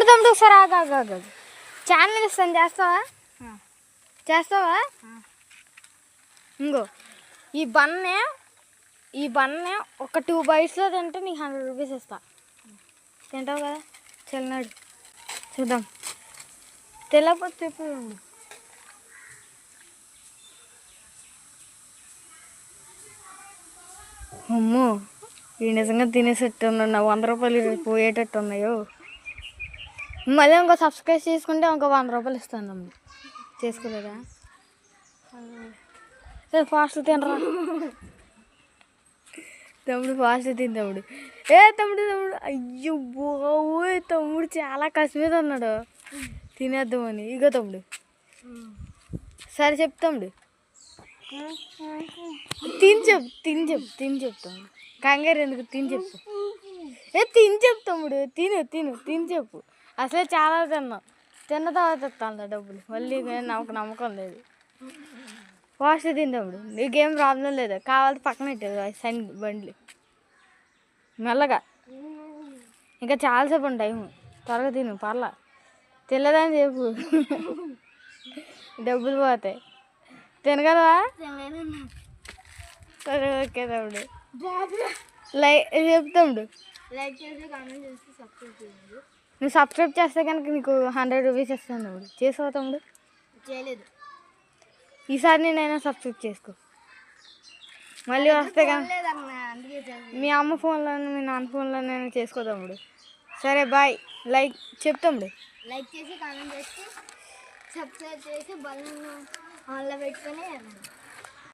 తమ్ముడు ఒకసారి ఆగాగాగు. ఛానల్ ఇస్తాను, చేస్తావా? ఇంకో ఈ బన్నే ఒక 2 bites తింటే నీకు 100 రూపీస్ ఇస్తా. తింటావు కదా? చెల్లినాడు చూద్దాం. తెలియకపోతే చెప్పు. అమ్మో, ఈ నిజంగా తినేసేట్టు ఉన్నాడు. నా 100 రూపాయలు పోయేటట్టు ఉన్నాయో. మళ్ళీ ఇంకో సబ్స్క్రైబ్ చేసుకుంటే ఇంకో 100 రూపాయలు ఇస్తాను. అమ్మ చేసుకోలేదా? ఫాస్ట్ తినరా తమ్ముడు, ఫాస్ట్ తిని తమ్ముడు. తమ్ముడు అయ్యో బావోయ్, తమ్ముడు చాలా కసి మీద ఉన్నాడు. తినేద్దామని. ఇగో తమ్ముడు, సరే చెప్తాముడు. తిని చెప్తాము. కంగారు ఎందుకు? తిని చెప్పు. తిని చెప్తాముడు. తిని చెప్పు. అసలే చాలా తిన్న తర్వాత ఇస్తాను డబ్బులు. మళ్ళీ నాకు నమ్మకం లేదు. ఫాస్ట్ తిందాముడు. నీకేం ప్రాబ్లం లేదు. కావాలి పక్కన పెట్టేది బండ్లు మెల్లగా. ఇంకా చాలాసేపు ఉంటాయి. త్వరగా తిను, పర్లా. తెల్లదని చెప్పు, డబ్బులు పోతాయి. తినగలవా? సరే, ఓకే తమ్ముడు. చెప్తాముడు. నువ్వు సబ్స్క్రైబ్ చేస్తే కనుక నీకు 100 రూపీస్ ఇస్తాను తమ్ముడు. చేసుకో తమ్ముడు. చేయలేదు. ఈసారి నేనైనా సబ్స్క్రైబ్ చేసుకో. మళ్ళీ వస్తే కానీ మీ అమ్మ ఫోన్లోనే, మీ నాన్న ఫోన్లోనైనా చేసుకో తమ్ముడు. సరే బాయ్. చెప్తాముడు. లైక్ చేసి కామెంట్ చేసి సబ్స్క్రైబ్ చేసి బెల్ ఆన్లో పెట్టుకొని